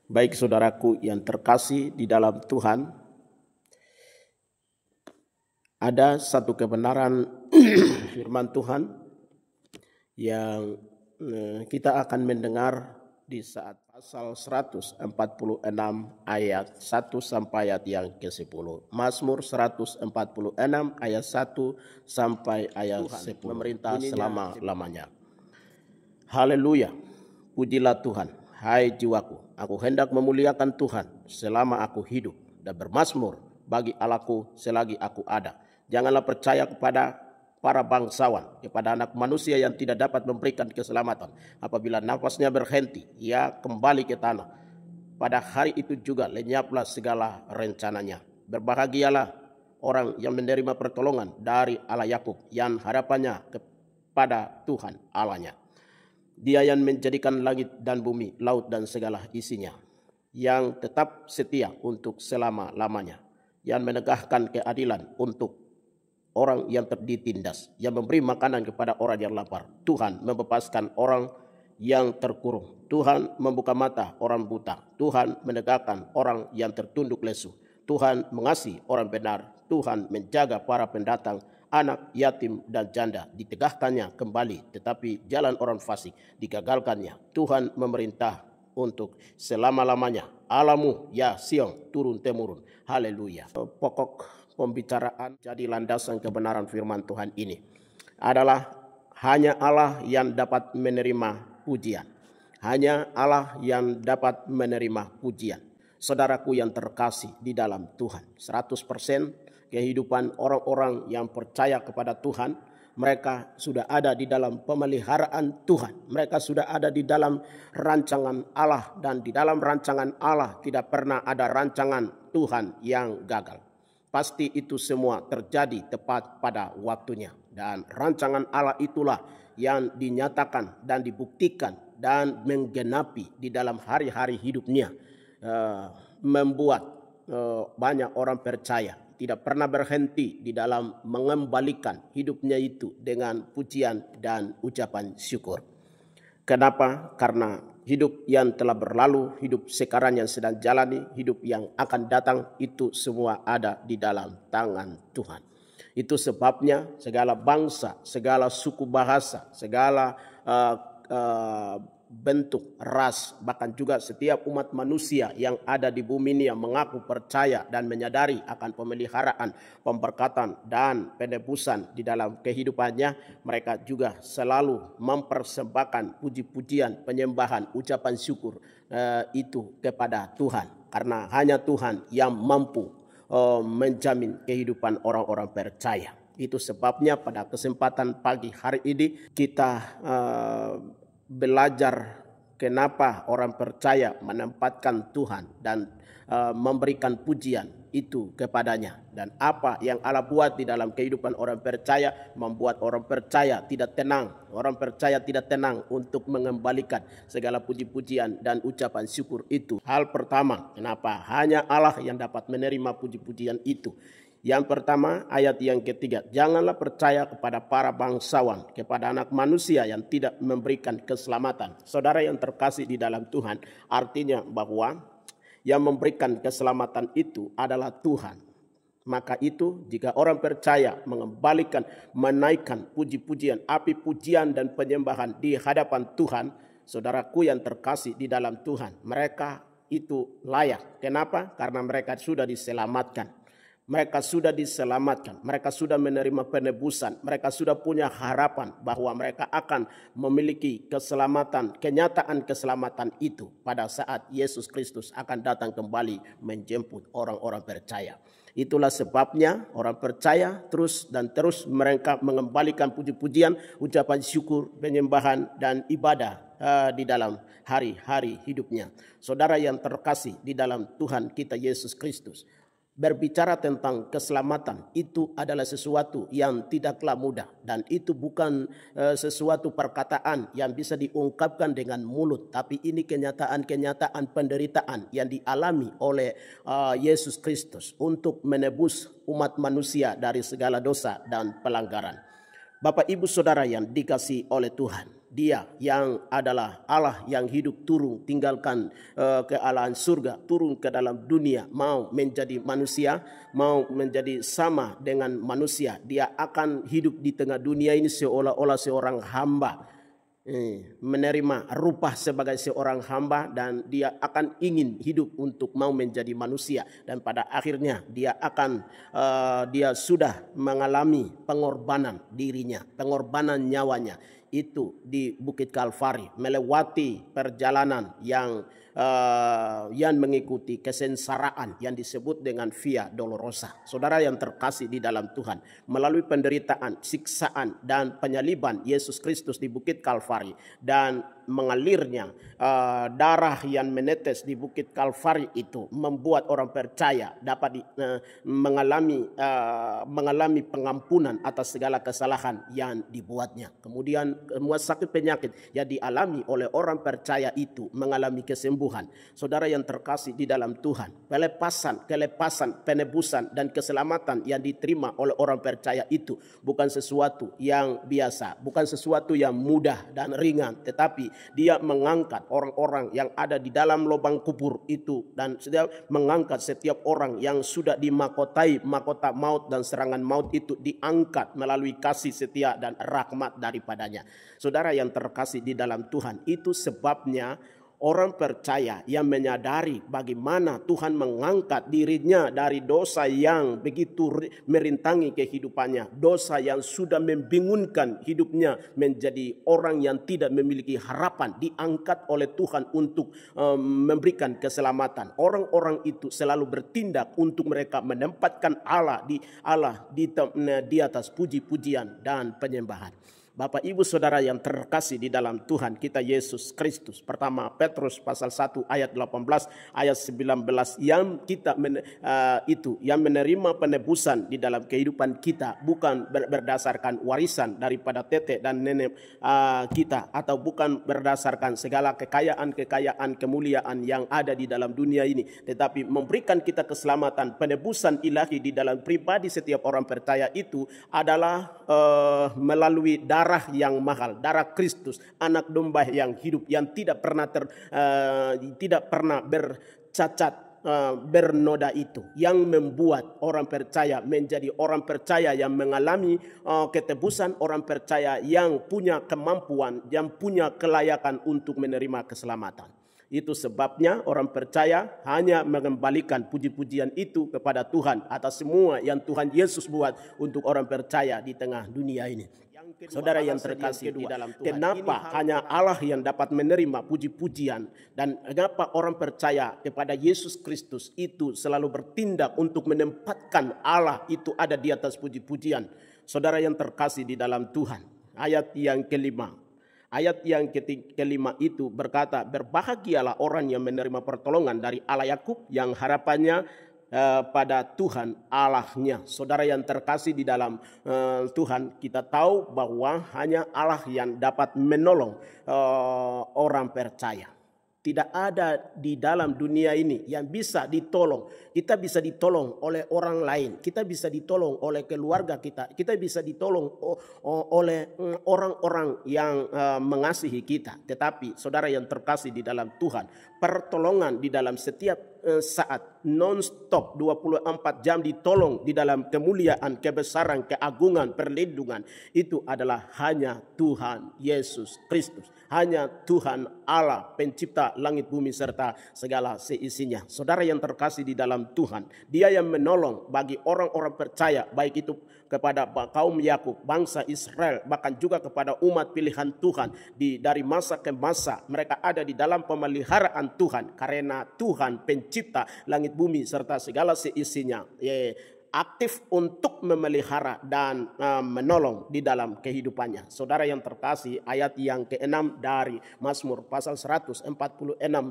Baik saudaraku yang terkasih di dalam Tuhan, ada satu kebenaran firman Tuhan yang kita akan mendengar di saat pasal 146 ayat 1 sampai ayat yang ke-10. Mazmur 146 ayat 1 sampai ayat 10. Memerintah selama-lamanya. Haleluya, pujilah Tuhan, hai jiwaku. Aku hendak memuliakan Tuhan selama aku hidup dan bermazmur bagi Allahku selagi aku ada. Janganlah percaya kepada para bangsawan, kepada anak manusia yang tidak dapat memberikan keselamatan. Apabila nafasnya berhenti, ia kembali ke tanah. Pada hari itu juga lenyaplah segala rencananya. Berbahagialah orang yang menerima pertolongan dari Allah Yakub, yang harapannya kepada Tuhan Allahnya. Dia yang menjadikan langit dan bumi, laut dan segala isinya, yang tetap setia untuk selama-lamanya, yang menegakkan keadilan untuk orang yang ditindas, yang memberi makanan kepada orang yang lapar. Tuhan membebaskan orang yang terkurung. Tuhan membuka mata orang buta. Tuhan menegakkan orang yang tertunduk lesu. Tuhan mengasihi orang benar. Tuhan menjaga para pendatang, anak, yatim, dan janda ditegakkannya kembali, tetapi jalan orang fasik digagalkannya. Tuhan memerintah untuk selama-lamanya. Allahmu, ya Sion, turun-temurun. Haleluya. Pokok pembicaraan jadi landasan kebenaran firman Tuhan ini adalah hanya Allah yang dapat menerima pujian. Hanya Allah yang dapat menerima pujian. Saudaraku yang terkasih di dalam Tuhan, 100% kehidupan orang-orang yang percaya kepada Tuhan, mereka sudah ada di dalam pemeliharaan Tuhan. Mereka sudah ada di dalam rancangan Allah, dan di dalam rancangan Allah tidak pernah ada rancangan Tuhan yang gagal. Pasti itu semua terjadi tepat pada waktunya, dan rancangan Allah itulah yang dinyatakan dan dibuktikan dan menggenapi di dalam hari-hari hidupnya, membuat banyak orang percaya tidak pernah berhenti di dalam mengembalikan hidupnya itu dengan pujian dan ucapan syukur. Kenapa? Karena hidup yang telah berlalu, hidup sekarang yang sedang jalani, hidup yang akan datang, itu semua ada di dalam tangan Tuhan. Itu sebabnya segala bangsa, segala suku bahasa, segala bentuk, ras, bahkan juga setiap umat manusia yang ada di bumi ini yang mengaku percaya dan menyadari akan pemeliharaan, pemberkatan, dan penebusan di dalam kehidupannya, mereka juga selalu mempersembahkan puji-pujian, penyembahan, ucapan syukur itu kepada Tuhan, karena hanya Tuhan yang mampu menjamin kehidupan orang-orang percaya. Itu sebabnya pada kesempatan pagi hari ini kita belajar kenapa orang percaya menempatkan Tuhan dan memberikan pujian itu kepadanya, dan apa yang Allah buat di dalam kehidupan orang percaya membuat orang percaya tidak tenang. Orang percaya tidak tenang untuk mengembalikan segala puji-pujian dan ucapan syukur itu. Hal pertama, kenapa hanya Allah yang dapat menerima puji-pujian itu? Yang pertama, ayat yang ketiga, janganlah percaya kepada para bangsawan, kepada anak manusia yang tidak memberikan keselamatan. Saudara yang terkasih di dalam Tuhan, artinya bahwa yang memberikan keselamatan itu adalah Tuhan. Maka itu jika orang percaya mengembalikan, menaikkan puji-pujian, api pujian dan penyembahan di hadapan Tuhan, saudaraku yang terkasih di dalam Tuhan, mereka itu layak. Kenapa? Karena mereka sudah diselamatkan. Mereka sudah diselamatkan, mereka sudah menerima penebusan, mereka sudah punya harapan bahwa mereka akan memiliki keselamatan, kenyataan keselamatan itu pada saat Yesus Kristus akan datang kembali menjemput orang-orang percaya. Itulah sebabnya orang percaya terus mereka mengembalikan puji-pujian, ucapan syukur, penyembahan, dan ibadah di dalam hari-hari hidupnya. Saudara yang terkasih di dalam Tuhan kita Yesus Kristus, berbicara tentang keselamatan itu adalah sesuatu yang tidaklah mudah, dan itu bukan sesuatu perkataan yang bisa diungkapkan dengan mulut, tapi ini kenyataan-kenyataan penderitaan yang dialami oleh Yesus Kristus untuk menebus umat manusia dari segala dosa dan pelanggaran. Bapak Ibu Saudara yang dikasihi oleh Tuhan, Dia yang adalah Allah yang hidup turun, tinggalkan kealahan surga, turun ke dalam dunia, mau menjadi manusia, mau menjadi sama dengan manusia. Dia akan hidup di tengah dunia ini seolah-olah seorang hamba, menerima rupa sebagai seorang hamba, dan dia akan ingin hidup untuk mau menjadi manusia, dan pada akhirnya dia sudah mengalami pengorbanan dirinya, pengorbanan nyawanya itu di Bukit Kalvari, melewati perjalanan yang mengikuti kesengsaraan yang disebut dengan Via Dolorosa. Saudara yang terkasih di dalam Tuhan, melalui penderitaan, siksaan, dan penyaliban Yesus Kristus di Bukit Kalvari dan mengalirnya darah yang menetes di Bukit Kalvari itu membuat orang percaya dapat mengalami pengampunan atas segala kesalahan yang dibuatnya. Kemudian semua sakit penyakit yang dialami oleh orang percaya itu mengalami kesembuhan. Saudara yang terkasih di dalam Tuhan, kelepasan, penebusan, dan keselamatan yang diterima oleh orang percaya itu bukan sesuatu yang biasa, bukan sesuatu yang mudah dan ringan, tetapi dia mengangkat orang-orang yang ada di dalam lubang kubur itu, dan mengangkat setiap orang yang sudah dimakotai mahkota maut dan serangan maut itu, diangkat melalui kasih setia dan rahmat daripadanya. Saudara yang terkasih di dalam Tuhan, itu sebabnya orang percaya yang menyadari bagaimana Tuhan mengangkat dirinya dari dosa yang begitu merintangi kehidupannya, dosa yang sudah membingungkan hidupnya menjadi orang yang tidak memiliki harapan, diangkat oleh Tuhan untuk memberikan keselamatan. Orang-orang itu selalu bertindak untuk mereka menempatkan Allah di atas puji-pujian dan penyembahan. Bapak Ibu Saudara yang terkasih di dalam Tuhan kita Yesus Kristus, pertama Petrus pasal 1 ayat 18 ayat 19, yang kita yang menerima penebusan di dalam kehidupan kita bukan berdasarkan warisan daripada tete dan nenek kita, atau bukan berdasarkan segala kekayaan kemuliaan yang ada di dalam dunia ini, tetapi memberikan kita keselamatan, penebusan ilahi di dalam pribadi setiap orang percaya itu adalah melalui darah yang mahal, darah Kristus, anak domba yang hidup, yang tidak pernah bercacat, bernoda, itu yang membuat orang percaya menjadi orang percaya yang mengalami ketebusan, orang percaya yang punya kemampuan, yang punya kelayakan untuk menerima keselamatan. Itu sebabnya orang percaya hanya mengembalikan puji-pujian itu kepada Tuhan atas semua yang Tuhan Yesus buat untuk orang percaya di tengah dunia ini. Saudara yang terkasih di dalam Tuhan, kenapa hanya Allah yang dapat menerima puji-pujian, dan kenapa orang percaya kepada Yesus Kristus itu selalu bertindak untuk menempatkan Allah itu ada di atas puji-pujian? Saudara yang terkasih di dalam Tuhan, ayat yang kelima itu berkata, berbahagialah orang yang menerima pertolongan dari Allah Yakub, yang harapannya pada Tuhan Allahnya. Saudara yang terkasih di dalam Tuhan, kita tahu bahwa hanya Allah yang dapat menolong orang percaya. Tidak ada di dalam dunia ini yang bisa ditolong. Kita bisa ditolong oleh orang lain. Kita bisa ditolong oleh keluarga kita. Kita bisa ditolong oleh orang-orang yang mengasihi kita. Tetapi saudara yang terkasih di dalam Tuhan, pertolongan di dalam setiap saat, non-stop 24 jam ditolong di dalam kemuliaan, kebesaran, keagungan, perlindungan, itu adalah hanya Tuhan Yesus Kristus. Hanya Tuhan Allah pencipta langit bumi serta segala seisinya. Saudara yang terkasih di dalam Tuhan, Dia yang menolong bagi orang-orang percaya, baik itu kepada kaum Yakub, bangsa Israel, bahkan juga kepada umat pilihan Tuhan dari masa ke masa. Mereka ada di dalam pemeliharaan Tuhan karena Tuhan pencipta langit bumi serta segala seisinya aktif untuk memelihara dan menolong di dalam kehidupannya. Saudara yang terkasih, ayat yang ke-6 dari Mazmur pasal 146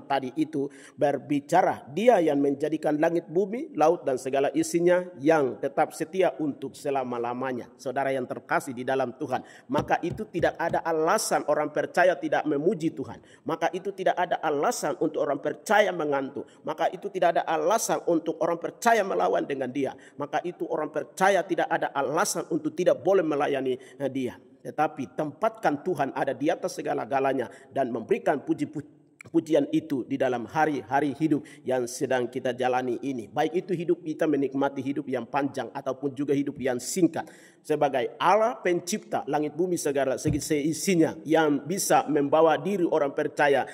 tadi itu berbicara, Dia yang menjadikan langit bumi, laut dan segala isinya, yang tetap setia untuk selama-lamanya. Saudara yang terkasih di dalam Tuhan, maka itu tidak ada alasan orang percaya tidak memuji Tuhan. Maka itu tidak ada alasan untuk orang percaya mengantuk. Maka itu tidak ada alasan untuk orang percaya melawan dengan Dia. Maka itu orang percaya tidak ada alasan untuk tidak boleh melayani Dia. tetapi tempatkan Tuhan ada di atas segala-galanya dan memberikan pujian itu di dalam hari-hari hidup yang sedang kita jalani ini. Baik itu hidup kita menikmati hidup yang panjang ataupun juga hidup yang singkat. Sebagai Allah pencipta langit bumi segala seisinya yang bisa membawa diri orang percaya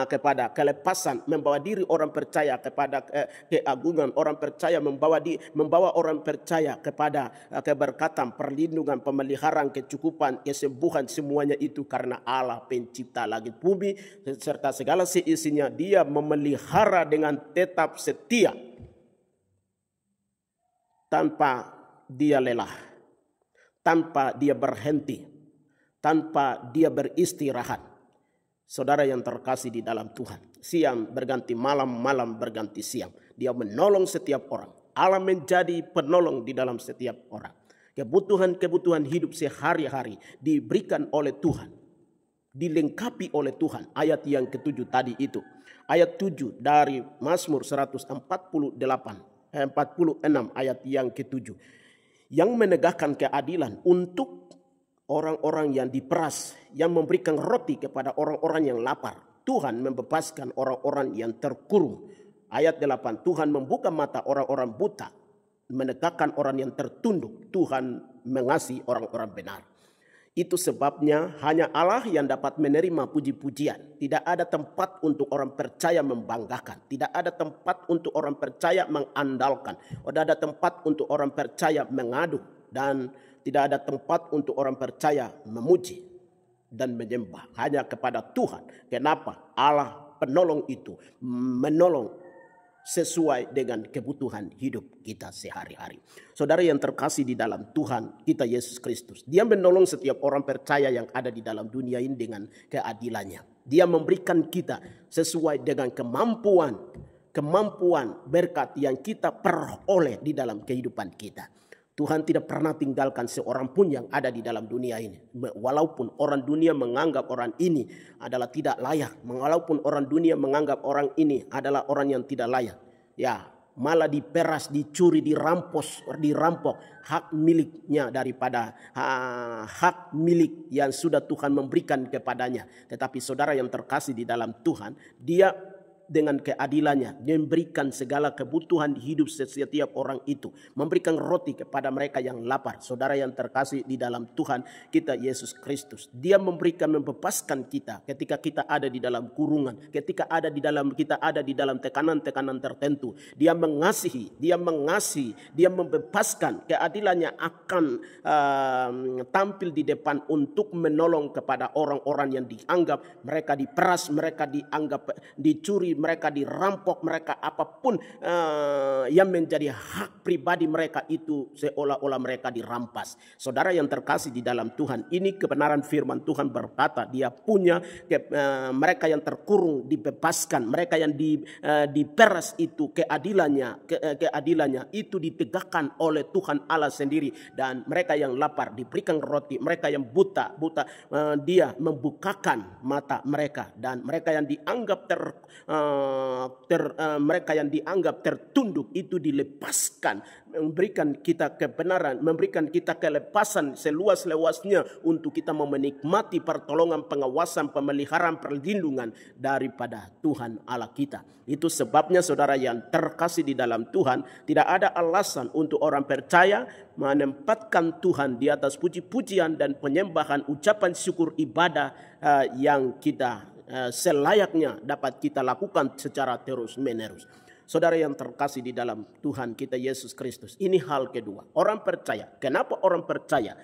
kepada kelepasan, membawa diri orang percaya kepada keagungan, orang percaya membawa orang percaya kepada keberkatan, perlindungan, pemeliharaan, kecukupan, kesembuhan, semuanya itu karena Allah pencipta langit bumi serta segala seisinya. Dia memelihara dengan tetap setia tanpa dia lelah, tanpa dia berhenti, tanpa dia beristirahat. Saudara yang terkasih di dalam Tuhan, siang berganti malam, malam berganti siang. Dia menolong setiap orang. Allah menjadi penolong di dalam setiap orang. Kebutuhan-kebutuhan hidup sehari-hari diberikan oleh Tuhan, dilengkapi oleh Tuhan. Ayat yang ke-7 tadi itu. Ayat 7 dari Mazmur 146 ayat yang ke-7. Yang menegakkan keadilan untuk orang-orang yang diperas, yang memberikan roti kepada orang-orang yang lapar. Tuhan membebaskan orang-orang yang terkurung. Ayat 8, Tuhan membuka mata orang-orang buta, menegakkan orang yang tertunduk. Tuhan mengasihi orang-orang benar. Itu sebabnya hanya Allah yang dapat menerima puji-pujian. Tidak ada tempat untuk orang percaya membanggakan. Tidak ada tempat untuk orang percaya mengandalkan. Tidak ada tempat untuk orang percaya mengadu. Dan tidak ada tempat untuk orang percaya memuji dan menyembah. Hanya kepada Tuhan. Kenapa? Allah penolong itu menolong sesuai dengan kebutuhan hidup kita sehari-hari. Saudara yang terkasih di dalam Tuhan kita Yesus Kristus, Dia menolong setiap orang percaya yang ada di dalam dunia ini dengan keadilannya. Dia memberikan kita sesuai dengan kemampuan berkat yang kita peroleh di dalam kehidupan kita. Tuhan tidak pernah tinggalkan seorang pun yang ada di dalam dunia ini. Walaupun orang dunia menganggap orang ini adalah tidak layak. Walaupun orang dunia menganggap orang ini adalah orang yang tidak layak. Ya, malah diperas, dicuri, dirampok hak miliknya daripada hak milik yang sudah Tuhan memberikan kepadanya. Tetapi saudara yang terkasih di dalam Tuhan, Dia dengan keadilannya memberikan segala kebutuhan hidup setiap orang itu, memberikan roti kepada mereka yang lapar. Saudara yang terkasih di dalam Tuhan kita Yesus Kristus, Dia membebaskan kita ketika kita ada di dalam kurungan, ketika kita ada di dalam tekanan-tekanan tertentu. Dia mengasihi, Dia membebaskan. Keadilannya akan tampil di depan untuk menolong kepada orang-orang yang dianggap mereka diperas, mereka dianggap dicuri, mereka dirampok, mereka apapun yang menjadi hak pribadi mereka itu seolah-olah mereka dirampas. Saudara yang terkasih di dalam Tuhan, ini kebenaran firman Tuhan berkata Dia punya mereka yang terkurung dibebaskan, mereka yang diperas itu keadilannya itu ditegakkan oleh Tuhan Allah sendiri, dan mereka yang lapar diberikan roti, mereka yang buta Dia membukakan mata mereka, dan mereka yang dianggap mereka yang dianggap tertunduk itu dilepaskan, memberikan kita kebenaran, memberikan kita kelepasan seluas-luasnya untuk kita menikmati pertolongan, pengawasan, pemeliharaan, perlindungan daripada Tuhan Allah kita. Itu sebabnya saudara yang terkasih di dalam Tuhan, tidak ada alasan untuk orang percaya menempatkan Tuhan di atas puji-pujian dan penyembahan, ucapan syukur, ibadah yang kita selayaknya dapat kita lakukan secara terus-menerus. Saudara yang terkasih di dalam Tuhan kita Yesus Kristus, ini hal kedua. Orang percaya, kenapa orang percaya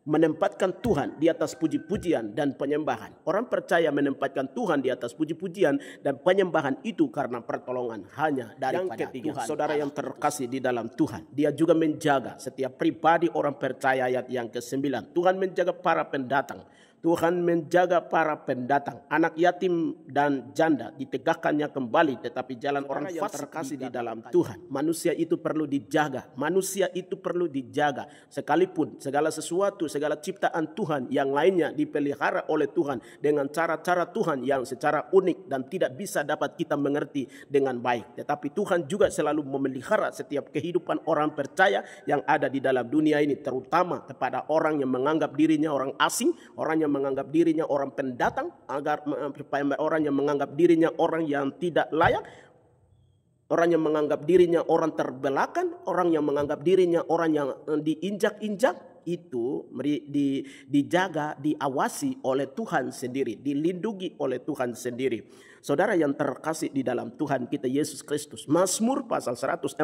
menempatkan Tuhan di atas puji-pujian dan penyembahan? Orang percaya menempatkan Tuhan di atas puji-pujian dan penyembahan itu karena pertolongan hanya daripada Tuhan. Saudara yang terkasih di dalam Tuhan, Dia juga menjaga setiap pribadi orang percaya. Ayat yang ke-9, Tuhan menjaga para pendatang. Tuhan menjaga para pendatang, anak yatim dan janda ditegakkannya kembali, tetapi jalan orang fasik terkasih di dalam Tuhan. Manusia itu perlu dijaga, manusia itu perlu dijaga. Sekalipun segala sesuatu, segala ciptaan Tuhan yang lainnya dipelihara oleh Tuhan dengan cara-cara Tuhan yang secara unik dan tidak bisa dapat kita mengerti dengan baik. Tetapi Tuhan juga selalu memelihara setiap kehidupan orang percaya yang ada di dalam dunia ini, terutama kepada orang yang menganggap dirinya orang asing, orang yang menganggap dirinya orang pendatang, agar orang yang menganggap dirinya orang yang tidak layak, orang yang menganggap dirinya orang terbelakang, orang yang menganggap dirinya orang yang diinjak-injak, itu dijaga, diawasi oleh Tuhan sendiri, dilindungi oleh Tuhan sendiri. Saudara yang terkasih di dalam Tuhan kita Yesus Kristus, Mazmur pasal 144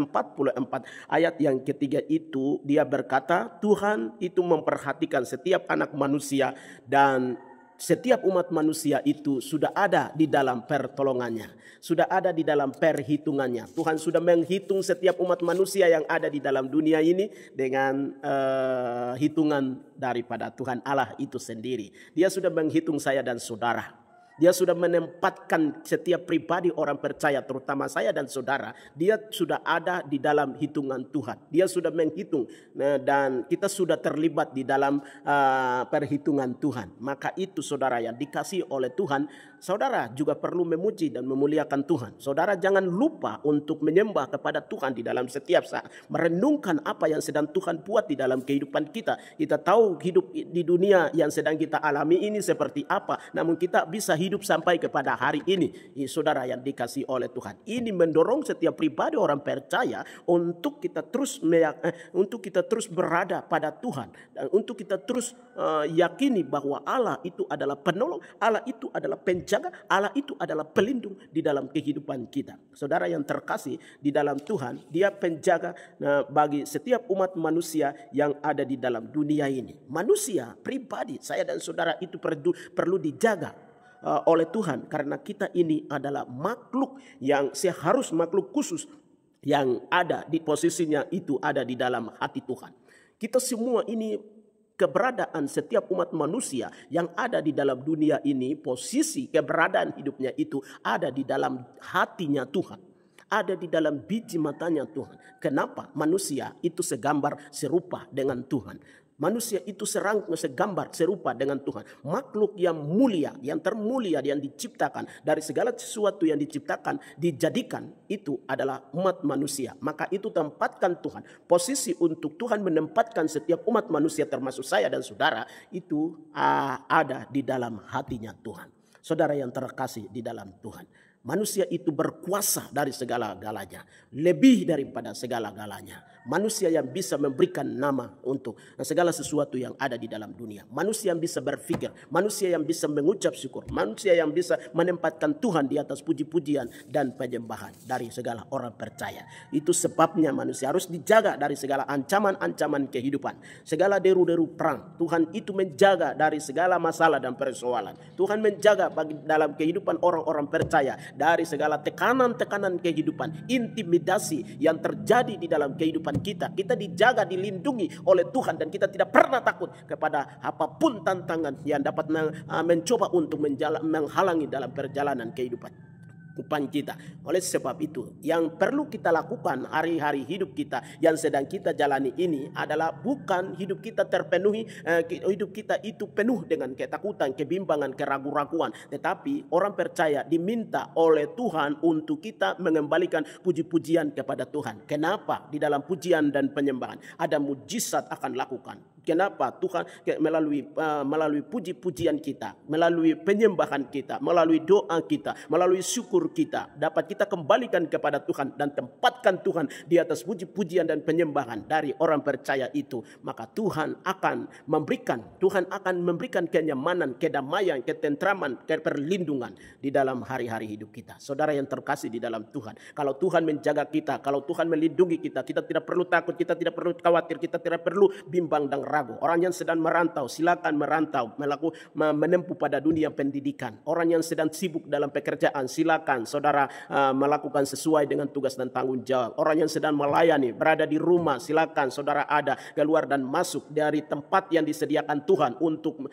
ayat yang ketiga itu dia berkata, Tuhan itu memperhatikan setiap anak manusia dan setiap umat manusia itu sudah ada di dalam pertolongannya, sudah ada di dalam perhitungannya. Tuhan sudah menghitung setiap umat manusia yang ada di dalam dunia ini dengan hitungan daripada Tuhan Allah itu sendiri. Dia sudah menghitung saya dan saudara. Dia sudah menempatkan setiap pribadi orang percaya, terutama saya dan saudara. Dia sudah ada di dalam hitungan Tuhan. Dia sudah menghitung dan kita sudah terlibat di dalam perhitungan Tuhan. Maka itu saudara yang dikasihi oleh Tuhan, saudara juga perlu memuji dan memuliakan Tuhan. Saudara jangan lupa untuk menyembah kepada Tuhan di dalam setiap saat. Merenungkan apa yang sedang Tuhan buat di dalam kehidupan kita. Kita tahu hidup di dunia yang sedang kita alami ini seperti apa. Namun kita bisa hidup sampai kepada hari ini. Saudara yang dikasihi oleh Tuhan. Ini mendorong setiap pribadi orang percaya untuk kita terus berada pada Tuhan. Dan untuk kita terus yakini bahwa Allah itu adalah penolong. Allah itu adalah penjaga. Allah itu adalah pelindung di dalam kehidupan kita. Saudara yang terkasih di dalam Tuhan. Dia penjaga bagi setiap umat manusia yang ada di dalam dunia ini. Manusia pribadi saya dan saudara itu perlu dijaga oleh Tuhan, karena kita ini adalah makhluk yang seharus makhluk khusus yang ada di posisinya itu ada di dalam hati Tuhan. Kita semua ini keberadaan setiap umat manusia yang ada di dalam dunia ini, posisi keberadaan hidupnya itu ada di dalam hatinya Tuhan. Ada di dalam biji matanya Tuhan. Kenapa? Manusia itu segambar serupa dengan Tuhan. Manusia itu segambar serupa dengan Tuhan. Makhluk yang mulia, yang termulia, yang diciptakan dari segala sesuatu yang diciptakan, dijadikan itu adalah umat manusia. Maka itu tempatkan Tuhan. Posisi untuk Tuhan menempatkan setiap umat manusia termasuk saya dan saudara itu ada di dalam hatinya Tuhan. Saudara yang terkasih di dalam Tuhan. Manusia itu berkuasa dari segala-galanya. Lebih daripada segala-galanya. Manusia yang bisa memberikan nama untuk segala sesuatu yang ada di dalam dunia. Manusia yang bisa berpikir. Manusia yang bisa mengucap syukur. Manusia yang bisa menempatkan Tuhan di atas puji-pujian dan penyembahan dari segala orang percaya. Itu sebabnya manusia harus dijaga dari segala ancaman-ancaman kehidupan. Segala deru-deru perang. Tuhan itu menjaga dari segala masalah dan persoalan. Tuhan menjaga dalam kehidupan orang-orang percaya dari segala tekanan-tekanan kehidupan, intimidasi yang terjadi di dalam kehidupan kita. Kita dijaga, dilindungi oleh Tuhan dan kita tidak pernah takut kepada apapun tantangan yang dapat mencoba untuk menghalangi dalam perjalanan kehidupan kita. Oleh sebab itu, yang perlu kita lakukan hari-hari hidup kita yang sedang kita jalani ini adalah bukan hidup kita terpenuhi, hidup kita itu penuh dengan ketakutan, kebimbangan, keraguan-raguan. Tetapi orang percaya diminta oleh Tuhan untuk kita mengembalikan puji-pujian kepada Tuhan. Kenapa? Di dalam pujian dan penyembahan ada mujizat akan lakukan. Kenapa? Tuhan melalui puji-pujian kita, melalui penyembahan kita, melalui doa kita, melalui syukur kita, dapat kita kembalikan kepada Tuhan dan tempatkan Tuhan di atas puji-pujian dan penyembahan dari orang percaya itu. Maka Tuhan akan memberikan kenyamanan, kedamaian, ketentraman, perlindungan di dalam hari-hari hidup kita. Saudara yang terkasih di dalam Tuhan, kalau Tuhan menjaga kita, kalau Tuhan melindungi kita, kita tidak perlu takut, kita tidak perlu khawatir, kita tidak perlu bimbang dan ragu. Orang yang sedang merantau, silakan merantau, menempuh pada dunia pendidikan. Orang yang sedang sibuk dalam pekerjaan, silakan silakan saudara melakukan sesuai dengan tugas dan tanggung jawab. Orang yang sedang melayani berada di rumah, silakan saudara ada keluar dan masuk dari tempat yang disediakan Tuhan untuk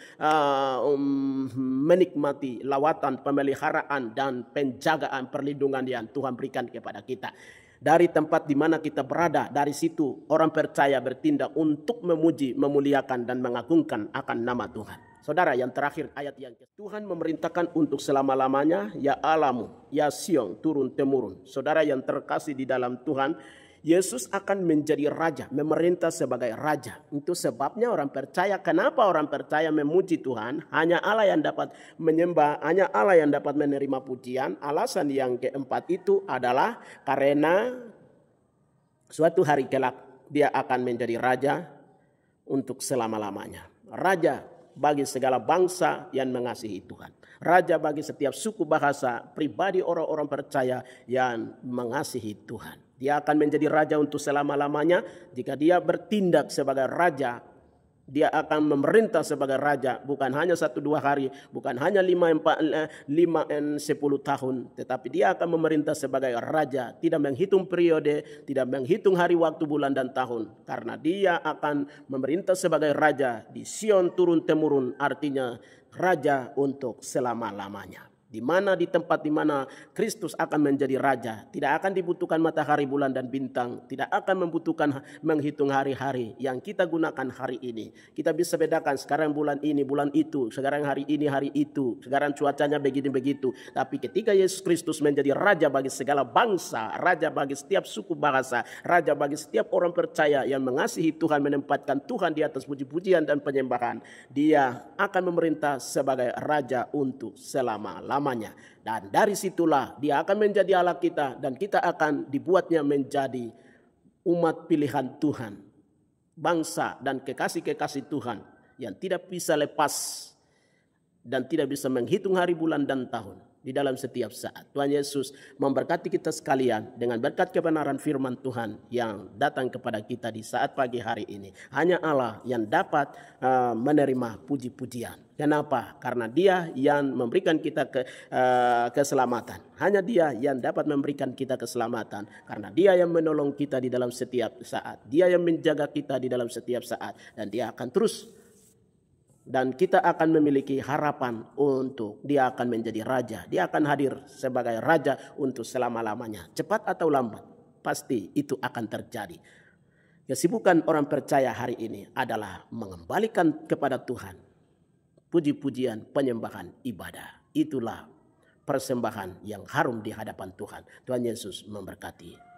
menikmati lawatan, pemeliharaan dan penjagaan perlindungan yang Tuhan berikan kepada kita. Dari tempat di mana kita berada, dari situ orang percaya bertindak untuk memuji, memuliakan dan mengagungkan akan nama Tuhan. Saudara, yang terakhir ayat yang Tuhan memerintahkan untuk selama-lamanya, ya Alamu, ya Sion, turun temurun. Saudara yang terkasih di dalam Tuhan, Yesus akan menjadi raja, memerintah sebagai raja. Itu sebabnya orang percaya, kenapa orang percaya memuji Tuhan? Hanya Allah yang dapat menyembah, hanya Allah yang dapat menerima pujian. Alasan yang keempat itu adalah karena suatu hari kelak dia akan menjadi raja untuk selama-lamanya. Raja bagi segala bangsa yang mengasihi Tuhan. Raja bagi setiap suku, bahasa, pribadi orang-orang percaya yang mengasihi Tuhan. Dia akan menjadi raja untuk selama-lamanya. Jika dia bertindak sebagai raja, dia akan memerintah sebagai raja. Bukan hanya 1-2 hari, bukan hanya 5-10 tahun. Tetapi dia akan memerintah sebagai raja. Tidak menghitung periode, tidak menghitung hari, waktu, bulan, dan tahun. Karena dia akan memerintah sebagai raja. Di Sion turun-temurun, artinya raja untuk selama-lamanya. Di tempat di mana Kristus akan menjadi raja, tidak akan dibutuhkan matahari, bulan, dan bintang, tidak akan membutuhkan menghitung hari-hari yang kita gunakan hari ini. Kita bisa bedakan sekarang bulan ini, bulan itu, sekarang hari ini, hari itu, sekarang cuacanya begini begitu. Tapi ketika Yesus Kristus menjadi raja bagi segala bangsa, raja bagi setiap suku bahasa, raja bagi setiap orang percaya yang mengasihi Tuhan, menempatkan Tuhan di atas puji-pujian dan penyembahan, dia akan memerintah sebagai raja untuk selama-lamanya. Dan dari situlah dia akan menjadi Allah kita, dan kita akan dibuatnya menjadi umat pilihan Tuhan, bangsa dan kekasih-kekasih Tuhan yang tidak bisa lepas dan tidak bisa menghitung hari, bulan, dan tahun di dalam setiap saat. Tuhan Yesus memberkati kita sekalian dengan berkat kebenaran firman Tuhan yang datang kepada kita di saat pagi hari ini. Hanya Allah yang dapat menerima puji-pujian. Kenapa? Karena dia yang memberikan kita keselamatan. Hanya dia yang dapat memberikan kita keselamatan. Karena dia yang menolong kita di dalam setiap saat. Dia yang menjaga kita di dalam setiap saat. Dan dia akan terus, dan kita akan memiliki harapan untuk dia akan menjadi raja. Dia akan hadir sebagai raja untuk selama-lamanya. Cepat atau lambat, pasti itu akan terjadi. Kesibukan orang percaya hari ini adalah mengembalikan kepada Tuhan puji-pujian, penyembahan, ibadah. Itulah persembahan yang harum di hadapan Tuhan. Tuhan Yesus memberkati.